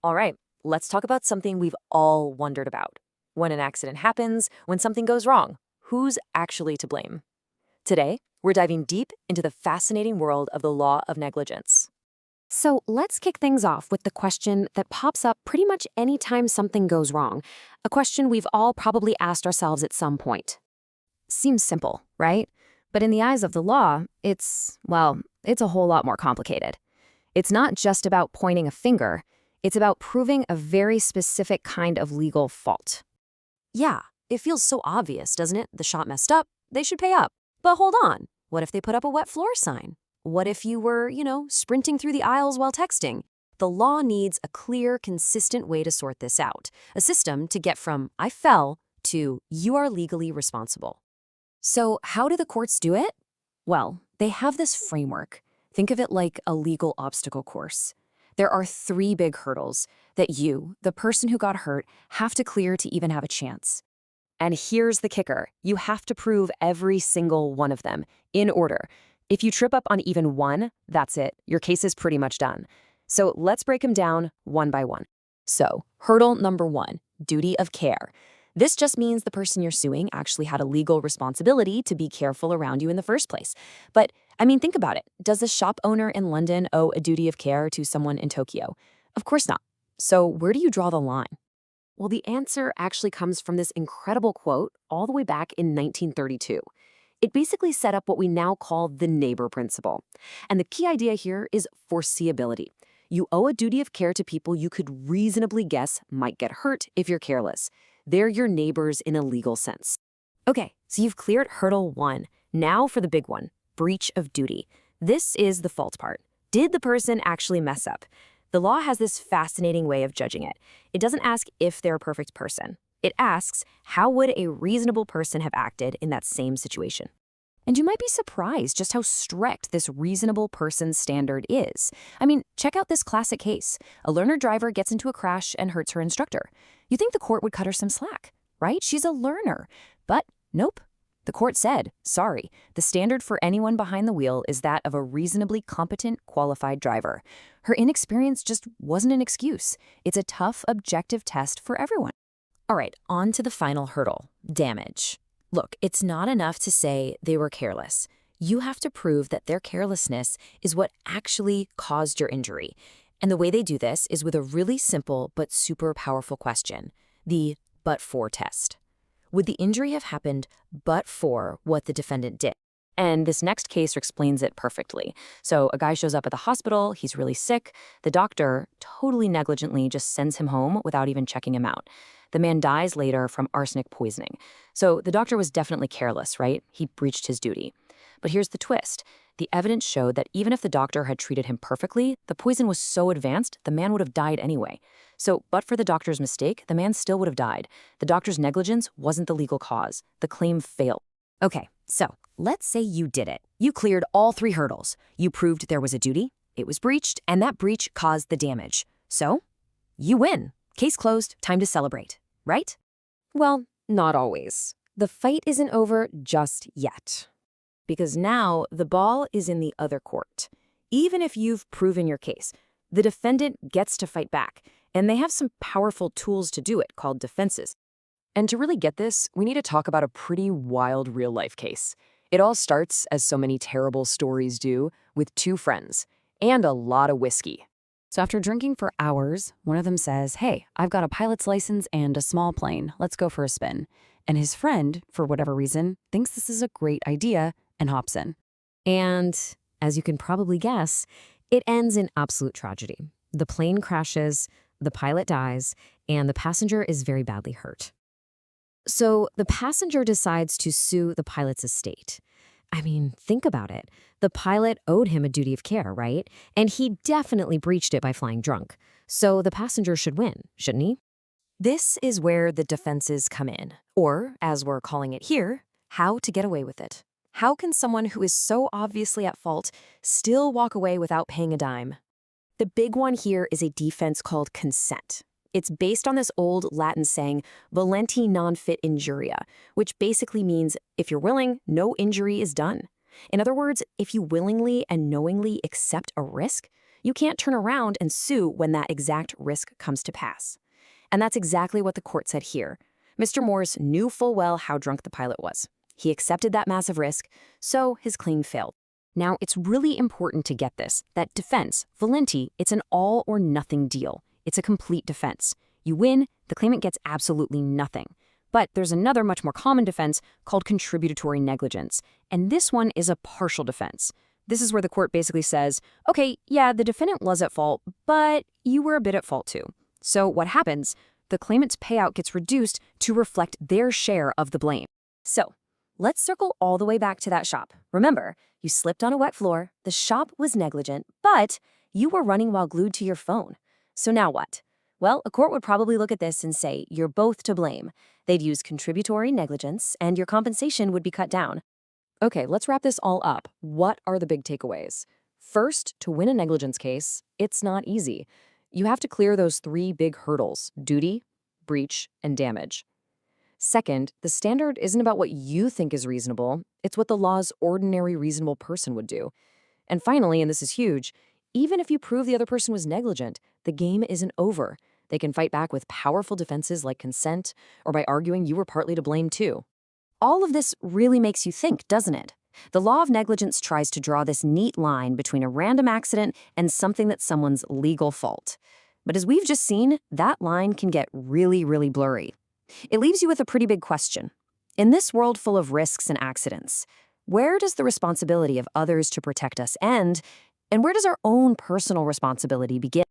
All right, let's talk about something we've all wondered about. When an accident happens, when something goes wrong, who's actually to blame? Today, we're diving deep into the fascinating world of the law of negligence. So let's kick things off with the question that pops up pretty much any time something goes wrong, a question we've all probably asked ourselves at some point. Seems simple, right? But in the eyes of the law, it's a whole lot more complicated. It's not just about pointing a finger, it's about proving a very specific kind of legal fault. Yeah, it feels so obvious, doesn't it? The shop messed up, they should pay up. But hold on, what if they put up a wet floor sign? What if you were, sprinting through the aisles while texting? The law needs a clear, consistent way to sort this out. A system to get from I fell to you are legally responsible. So how do the courts do it? Well, they have this framework. Think of it like a legal obstacle course. There are 3 big hurdles that you, the person who got hurt, have to clear to even have a chance. And here's the kicker. You have to prove every single one of them in order. If you trip up on even one, that's it. Your case is pretty much done. So let's break them down one by one. So, hurdle number 1, duty of care. This just means the person you're suing actually had a legal responsibility to be careful around you in the first place. But, think about it. Does a shop owner in London owe a duty of care to someone in Tokyo? Of course not. So where do you draw the line? Well, the answer actually comes from this incredible quote all the way back in 1932. It basically set up what we now call the neighbor principle. And the key idea here is foreseeability. You owe a duty of care to people you could reasonably guess might get hurt if you're careless. They're your neighbors in a legal sense. Okay, so you've cleared hurdle 1. Now for the big one, breach of duty. This is the fault part. Did the person actually mess up? The law has this fascinating way of judging it. It doesn't ask if they're a perfect person. It asks, how would a reasonable person have acted in that same situation? And you might be surprised just how strict this reasonable person standard is. Check out this classic case. A learner driver gets into a crash and hurts her instructor. You think the court would cut her some slack, right? She's a learner. But nope. The court said, sorry, the standard for anyone behind the wheel is that of a reasonably competent, qualified driver. Her inexperience just wasn't an excuse. It's a tough, objective test for everyone. All right, on to the final hurdle, damage. Look, it's not enough to say they were careless. You have to prove that their carelessness is what actually caused your injury. And the way they do this is with a really simple but super powerful question, the but-for test. Would the injury have happened but for what the defendant did? And this next case explains it perfectly. So a guy shows up at the hospital, he's really sick. The doctor totally negligently just sends him home without even checking him out. The man dies later from arsenic poisoning. So the doctor was definitely careless, right? He breached his duty. But here's the twist. The evidence showed that even if the doctor had treated him perfectly, the poison was so advanced, the man would have died anyway. So, but for the doctor's mistake, the man still would have died. The doctor's negligence wasn't the legal cause. The claim failed. Okay, so let's say you did it. You cleared all 3 hurdles. You proved there was a duty, it was breached, and that breach caused the damage. So, you win. Case closed, time to celebrate, right? Well, not always. The fight isn't over just yet. Because now the ball is in the other court. Even if you've proven your case, the defendant gets to fight back, and they have some powerful tools to do it called defenses. And to really get this, we need to talk about a pretty wild real-life case. It all starts, as so many terrible stories do, with 2 friends and a lot of whiskey. So after drinking for hours, one of them says, hey, I've got a pilot's license and a small plane. Let's go for a spin. And his friend, for whatever reason, thinks this is a great idea and hops in. And as you can probably guess, it ends in absolute tragedy. The plane crashes, the pilot dies, and the passenger is very badly hurt. So the passenger decides to sue the pilot's estate. Think about it. The pilot owed him a duty of care, right? And he definitely breached it by flying drunk. So the passenger should win, shouldn't he? This is where the defenses come in, or, as we're calling it here, how to get away with it. How can someone who is so obviously at fault still walk away without paying a dime? The big one here is a defense called consent. It's based on this old Latin saying, volenti non fit injuria, which basically means if you're willing, no injury is done. In other words, if you willingly and knowingly accept a risk, You can't turn around and sue when that exact risk comes to pass. And that's exactly what the court said here. Mr. Morse knew full well how drunk the pilot was. He accepted that massive risk, so his claim failed. Now, it's really important to get this, that defense, voluntary, it's an all-or-nothing deal. It's a complete defense. You win, the claimant gets absolutely nothing. But there's another much more common defense called contributory negligence, and this one is a partial defense. This is where the court basically says, okay, yeah, the defendant was at fault, but you were a bit at fault too. So what happens? The claimant's payout gets reduced to reflect their share of the blame. So, let's circle all the way back to that shop. Remember, you slipped on a wet floor, the shop was negligent, but you were running while glued to your phone. So now what? Well, a court would probably look at this and say, you're both to blame. They'd use contributory negligence, and your compensation would be cut down. Okay, let's wrap this all up. What are the big takeaways? First, to win a negligence case, it's not easy. You have to clear those 3 big hurdles: duty, breach, and damage. Second, the standard isn't about what you think is reasonable, it's what the law's ordinary reasonable person would do. And finally, and this is huge, even if you prove the other person was negligent, the game isn't over. They can fight back with powerful defenses like consent, or by arguing you were partly to blame too. All of this really makes you think, doesn't it? The law of negligence tries to draw this neat line between a random accident and something that's someone's legal fault. But as we've just seen, that line can get really, really blurry. It leaves you with a pretty big question. In this world full of risks and accidents, where does the responsibility of others to protect us end, and where does our own personal responsibility begin?